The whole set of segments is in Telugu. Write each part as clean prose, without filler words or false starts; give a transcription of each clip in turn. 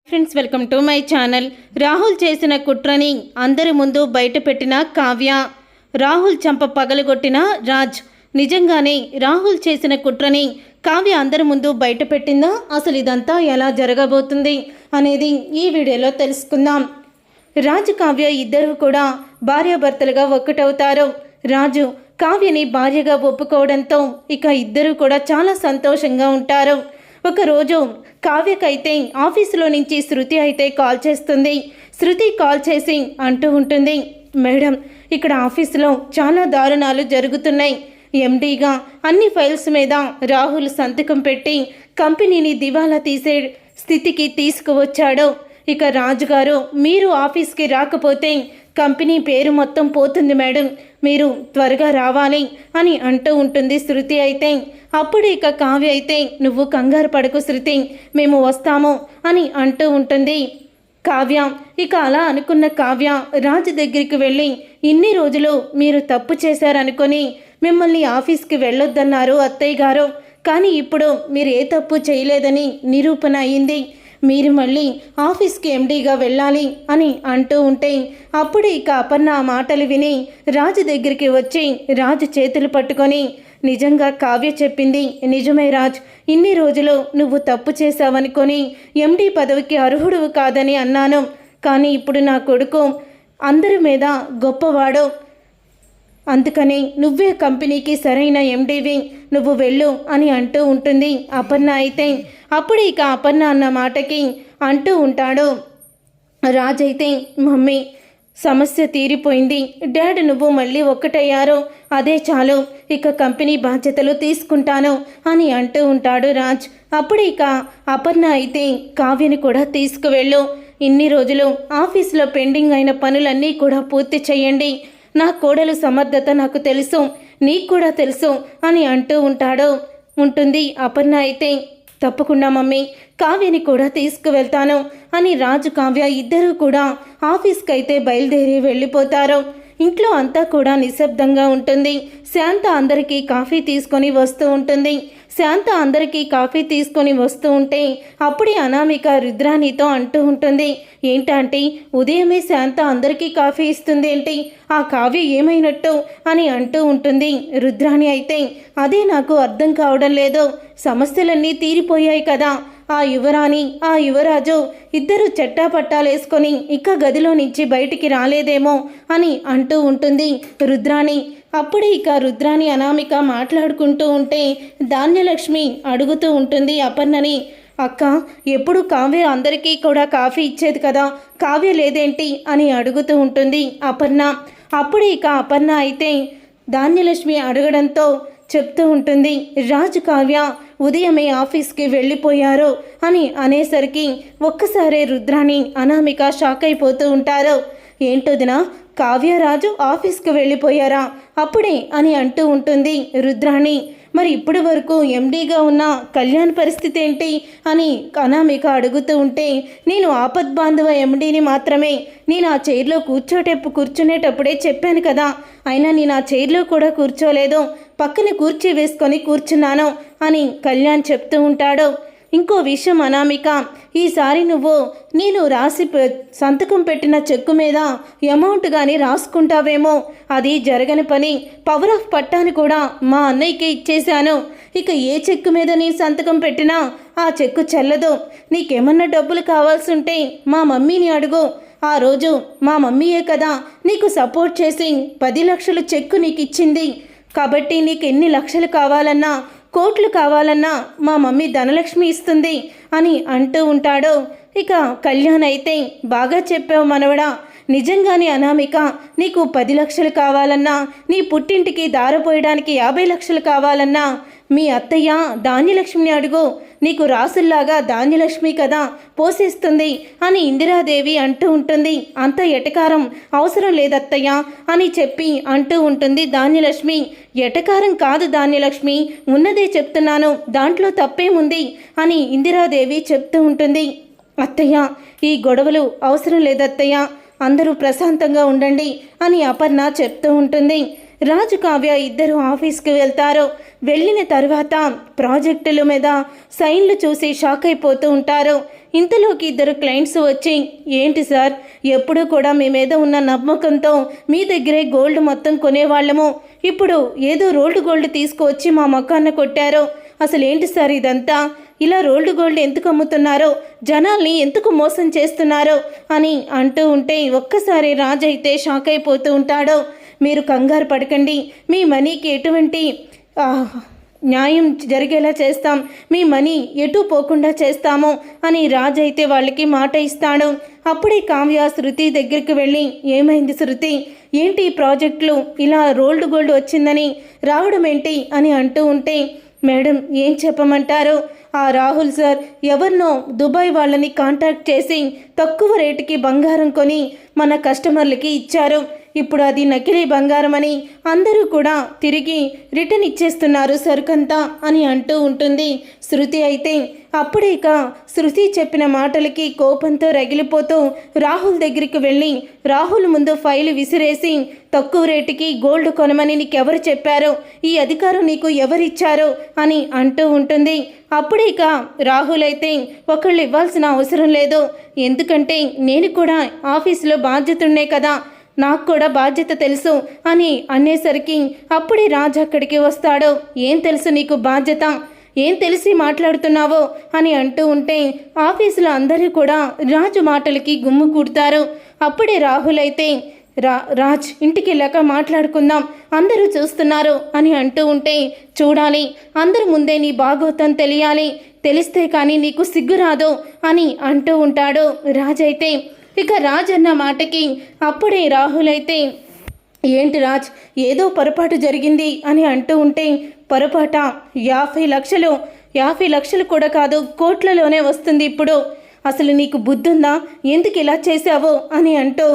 Friends, welcome to my channel. Rahul చేసిన కుట్రని అందరి ముందు బయటపెట్టిన కావ్య. రాహుల్ చంప పగలగొట్టిన రాజ్. నిజంగానే రాహుల్ చేసిన కుట్రని కావ్య అందరి ముందు బయటపెట్టిందా? అసలు ఇదంతా ఎలా జరగబోతుంది అనేది ఈ వీడియోలో తెలుసుకుందాం. రాజు కావ్య ఇద్దరు కూడా భార్యాభర్తలుగా ఒక్కటవుతారు. రాజు కావ్యని భార్యగా ఒప్పుకోవడంతో ఇక ఇద్దరు కూడా చాలా సంతోషంగా ఉంటారు. ఒకరోజు కావ్యకైతే ఆఫీసులో నుంచి శృతి అయితే కాల్ చేస్తుంది. శృతి కాల్ చేసి అంటూ ఉంటుంది, మేడం, ఇక్కడ ఆఫీసులో చాలా దారుణాలు జరుగుతున్నాయి. ఎండీగా అన్ని ఫైల్స్ మీద రాహుల్ సంతకం పెట్టి కంపెనీని దివాలా తీసే స్థితికి తీసుకువచ్చాడు. ఇక రాజుగారు మీరు ఆఫీస్కి రాకపోతే కంపెనీ పేరు మొత్తం పోతుంది మేడం, మీరు త్వరగా రావాలి అని అంటూ ఉంటుంది శృతి. అయితే అప్పుడు ఇక కావ్య అయితే నువ్వు కంగారు పడకు శృతి, మేము వస్తాము అని అంటూ ఉంటుంది కావ్య. ఇక అలా అనుకున్న కావ్య రాజు దగ్గరికి వెళ్ళి, ఇన్ని రోజులు మీరు తప్పు చేశారనుకొని మిమ్మల్ని ఆఫీస్కి వెళ్ళొద్దన్నారు అత్తయ్య గారు, కానీ ఇప్పుడు మీరు ఏ తప్పు చేయలేదని నిరూపణ అయింది. మీరు మళ్ళీ ఆఫీస్కి ఎండీగా వెళ్ళాలి అని అంటూ ఉంటే అప్పుడు ఇక అపర్ణ ఆ మాటలు విని రాజు దగ్గరికి వచ్చి రాజు చేతులు పట్టుకొని, నిజంగా కావ్య చెప్పింది నిజమే రాజ్, ఇన్ని రోజులు నువ్వు తప్పు చేశావనుకొని ఎండీ పదవికి అర్హుడు కాదని అన్నాను, కానీ ఇప్పుడు నా కొడుకు అందరి మీద గొప్పవాడు, అందుకని నువ్వే కంపెనీకి సరైన ఎండీవి, నువ్వు వెళ్ళు అని అంటూ ఉంటుంది అపర్ణ. అయితే అప్పుడు ఇక అపర్ణ అన్న మాటకి అంటూ ఉంటాడు రాజ్ అయితే, మమ్మీ సమస్య తీరిపోయింది, డాడ్ నువ్వు మళ్ళీ ఒక్కటయ్యారు, అదే చాలు, ఇక కంపెనీ బాధ్యతలు తీసుకుంటాను అని అంటూ ఉంటాడు రాజ్. అప్పుడు ఇక అపర్ణ అయితే కావ్యని కూడా తీసుకువెళ్ళు, ఇన్ని రోజులు ఆఫీసులో పెండింగ్ అయిన పనులన్నీ కూడా పూర్తి చేయండి, నా కోడలు సమర్థత నాకు తెలుసు, నీకు కూడా తెలుసు అని అంటూ ఉంటుంది అపర్ణ. అయితే తప్పకుండా మమ్మీ, కావ్యని కూడా తీసుకువెళ్తాను అని రాజు కావ్య ఇద్దరూ కూడా ఆఫీస్కి అయితే బయలుదేరి వెళ్ళిపోతారు. ఇంట్లో అంతా కూడా నిశ్శబ్దంగా ఉంటుంది. శాంత అందరికీ కాఫీ తీసుకొని వస్తూ ఉంటుంది. శాంత అందరికీ కాఫీ తీసుకొని వస్తూ ఉంటే అప్పుడే అనామిక రుద్రాణితో అంటూ ఉంటుంది, ఏంటంటే ఉదయమే శాంత అందరికీ కాఫీ ఇస్తుంది ఏంటి, ఆ కావ్య ఏమైనట్టు అని అంటూ ఉంటుంది రుద్రాణి. అయితే అదే నాకు అర్థం కావడం లేదు, సమస్యలన్నీ తీరిపోయాయి కదా, ఆ యువరాణి ఆ యువరాజు ఇద్దరు చెట్టాపట్టాలేసుకొని ఇక గదిలో నుంచి బయటికి రాలేదేమో అని అంటూ ఉంటుంది రుద్రాణి. అప్పుడే ఇక రుద్రాణి అనామిక మాట్లాడుకుంటూ ఉంటే ధాన్యలక్ష్మి అడుగుతూ ఉంటుంది అపర్ణని, అక్క ఎప్పుడు కావ్య అందరికీ కూడా కాఫీ ఇచ్చేది కదా, కావ్య లేదేంటి అని అడుగుతూ ఉంటుంది అపర్ణ. అప్పుడే ఇక అపర్ణ అయితే ధాన్యలక్ష్మి అడగడంతో చెప్తూ ఉంటుంది, రాజు కావ్య ఉదయమే ఆఫీస్కి వెళ్ళిపోయారు అని అనేసరికి ఒక్కసారే రుద్రాణి అనామిక షాక్ అయిపోతూ ఉంటారు. ఏంటోదినా, కావ్య రాజు ఆఫీస్కి వెళ్ళిపోయారా అప్పుడే అని అంటూ ఉంటుంది రుద్రాణి. మరి ఇప్పటి వరకు ఎండీగా ఉన్న కళ్యాణ్ పరిస్థితి ఏంటి అని అనామిక అడుగుతూ ఉంటే, నేను ఆపద్బాంధవ ఎండీని మాత్రమే, నేను ఆ చైర్లో కూర్చునేటప్పుడే చెప్పాను కదా, అయినా నేను ఆ చైర్లో కూడా కూర్చోలేదు, పక్కన కుర్చీ వేసుకొని కూర్చున్నాను అని కళ్యాణ్ చెప్తూ ఉంటాడు. ఇంకో విషయం అనామిక, ఈసారి నువ్వు నేను రాసి సంతకం పెట్టిన చెక్కు మీద అమౌంట్ కానీ రాసుకుంటావేమో, అది జరగని పని, పవర్ ఆఫ్ పట్టాను కూడా మా అన్నయ్యకి ఇచ్చేశాను, ఇక ఏ చెక్కు మీద నీ సంతకం పెట్టినా ఆ చెక్కు చెల్లదు, నీకేమన్నా డబ్బులు కావాల్సి ఉంటే మా మమ్మీని అడుగు, ఆ రోజు మా మమ్మీయే కదా నీకు సపోర్ట్ చేసి 10 లక్షలు చెక్కు నీకు ఇచ్చింది, కాబట్టి నీకు ఎన్ని లక్షలు కావాలన్నా కోట్లు కావాలన్నా మా మమ్మీ ధనలక్ష్మి ఇస్తుంది అని అంటూ ఉంటాడు. ఇక కళ్యాణ్ అయితే బాగా చెప్పావు మనవడా, నిజంగానే అనామిక నీకు 10 లక్షలు కావాలన్నా, నీ పుట్టింటికి దారపోయడానికి 50 లక్షలు కావాలన్నా మీ అత్తయ్య ధాన్యలక్ష్మిని అడుగు, నీకు రాసుల్లాగా ధాన్యలక్ష్మి కదా పోసేస్తుంది అని ఇందిరాదేవి అంటూ ఉంటుంది. అంత ఎటకారం అవసరం లేదత్తయ్య అని చెప్పి అంటూ ఉంటుంది ధాన్యలక్ష్మి. ఎటకారం కాదు ధాన్యలక్ష్మి, ఉన్నదే చెప్తున్నాను, దాంట్లో తప్పేముంది అని ఇందిరాదేవి చెప్తూ ఉంటుంది. అత్తయ్య ఈ గొడవలు అవసరం లేదత్తయ్య, అందరూ ప్రశాంతంగా ఉండండి అని అపర్ణ చెప్తూ ఉంటుంది. రాజు కావ్య ఇద్దరు ఆఫీస్కి వెళ్తారు. వెళ్ళిన తర్వాత ప్రాజెక్టుల మీద సైన్లు చూసి షాక్ అయిపోతూ ఉంటారు. ఇంతలోకి ఇద్దరు క్లయింట్స్ వచ్చి, ఏంటి సార్, ఎప్పుడూ కూడా మీ మీద ఉన్న నమ్మకంతో మీ దగ్గరే గోల్డ్ మొత్తం కొనేవాళ్ళము, ఇప్పుడు ఏదో రోల్డ్ గోల్డ్ తీసుకువచ్చి మా మొక్కాన్న కొట్టారు, అసలు ఏంటి సార్ ఇదంతా, ఇలా రోల్డ్ గోల్డ్ ఎందుకు అమ్ముతున్నారో, జనాల్ని ఎందుకు మోసం చేస్తున్నారో అని అంటూ ఉంటే ఒక్కసారి రాజు అయితే షాక్ అయిపోతూ ఉంటాడు. మీరు కంగారు పడకండి, మీ మనీకి ఎటువంటి న్యాయం జరిగేలా చేస్తాం, మీ మనీ ఎటు పోకుండా చేస్తాము అని రాజు అయితే వాళ్ళకి మాట ఇస్తాడు. అప్పుడే కావ్య శృతి దగ్గరికి వెళ్ళి, ఏమైంది శృతి, ఏంటి ఈ ప్రాజెక్టులు ఇలా రోల్డ్ గోల్డ్ వచ్చిందని రావడం ఏంటి అని అంటూ ఉంటే, మేడం ఏం చెప్పమంటారు, ఆ రాహుల్ సార్ ఎవరినో దుబాయ్ వాళ్ళని కాంటాక్ట్ చేసి తక్కువ రేటుకి బంగారం కొని మన కస్టమర్లకి ఇచ్చారు. ఇప్పుడు అది నకిలీ బంగారం అని అందరూ కూడా తిరిగి రిటర్న్ ఇచ్చేస్తున్నారు సరుకంతా అని అంటూ ఉంటుంది. శృతి అయితే అప్పుడే ఇక శృతి చెప్పిన మాటలకి కోపంతో రగిలిపోతూ రాహుల్ దగ్గరికి వెళ్ళి రాహుల్ ముందు ఫైలు విసిరేసి, తక్కువ రేటుకి గోల్డ్ కొనమని నీకెవరు చెప్పారో, ఈ అధికారం నీకు ఎవరిచ్చారో అని అంటూ ఉంటుంది. అప్పుడే ఇక రాహుల్ అయితే ఒకళ్ళు ఇవ్వాల్సిన అవసరం లేదు, ఎందుకంటే నేను కూడా ఆఫీసులో బాధ్యతనే కదా, నాకు కూడా బాధ్యత తెలుసు అని అనేసరికి అప్పుడే రాజు అక్కడికి వస్తాడు. ఏం తెలుసు నీకు బాధ్యత, ఏం తెలిసి మాట్లాడుతున్నావో అని అంటూ ఉంటే ఆఫీసులో అందరూ కూడా రాజు మాటలకి గుమ్ము కూడతారు. అప్పుడే రాహుల్ అయితే రాజ్ ఇంటికి వెళ్ళాక మాట్లాడుకుందాం, అందరూ చూస్తున్నారు అని అంటూ ఉంటే, చూడాలి, అందరి ముందే నీ భాగోతం తెలియాలి, తెలిస్తే కానీ నీకు సిగ్గు రాదు అని అంటూ ఉంటాడు రాజ్ అయితే. ఇక రాజ్ అన్న మాటకి అప్పుడే రాహుల్ అయితే, ఏంటి రాజ్, ఏదో పొరపాటు జరిగింది అని అంటూ ఉంటే, పొరపాట 50 లక్షలు కూడా కాదు, కోట్లలోనే వస్తుంది ఇప్పుడు, అసలు నీకు బుద్ధుందా, ఎందుకు ఇలా చేశావో అని అంటూ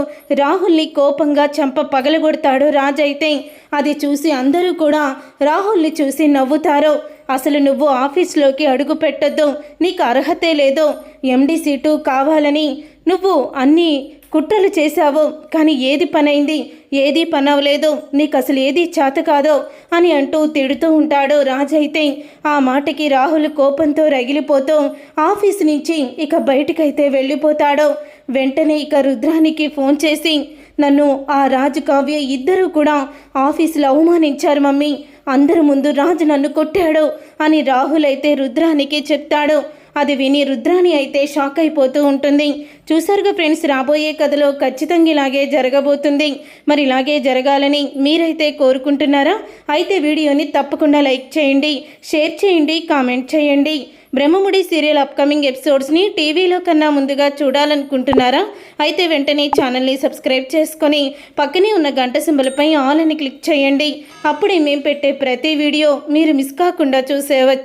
రాహుల్ని కోపంగా చంప పగలగొడతాడు రాజ్ అయితే. అది చూసి అందరూ కూడా రాహుల్ని చూసి నవ్వుతారు. అసలు నువ్వు ఆఫీస్లోకి అడుగు పెట్టొద్దు, నీకు అర్హతే లేదు, ఎండి సీటు కావాలని నువ్వు అన్ని కుట్రలు చేశావు, కానీ ఏది పనైంది, ఏది పనవలేదు, నీకు అసలు ఏది చేత కాదో అని అంటూ తిడుతూ ఉంటాడు రాజ్ అయితే. ఆ మాటకి రాహుల్ కోపంతో రగిలిపోతూ ఆఫీసు నుంచి ఇక బయటకైతే వెళ్ళిపోతాడు. వెంటనే ఇక రుద్రానికి ఫోన్ చేసి, నన్ను ఆ రాజు కావ్య ఇద్దరూ కూడా ఆఫీసులో అవమానించారు మమ్మీ, అందరి ముందు రాజు నన్ను కొట్టాడు అని రాహుల్ అయితే రుద్రానికి చెప్తాడు. అది విని రుద్రాణి అయితే షాక్ అయిపోతూ ఉంటుంది. చూసారుగా ఫ్రెండ్స్, రాబోయే కథలో ఖచ్చితంగా ఇలాగే జరగబోతుంది. మరి ఇలాగే జరగాలని మీరైతే కోరుకుంటున్నారా? అయితే వీడియోని తప్పకుండా లైక్ చేయండి, షేర్ చేయండి, కామెంట్ చేయండి. బ్రహ్మముడి సీరియల్ అప్కమింగ్ ఎపిసోడ్స్ని టీవీలో కన్నా ముందుగా చూడాలనుకుంటున్నారా? అయితే వెంటనే ఛానల్ని సబ్స్క్రైబ్ చేసుకొని పక్కనే ఉన్న గంట సింబల్పై ఆల్ అని క్లిక్ చేయండి. అప్పుడే మేము పెట్టే ప్రతి వీడియో మీరు మిస్ కాకుండా చూసేవచ్చు.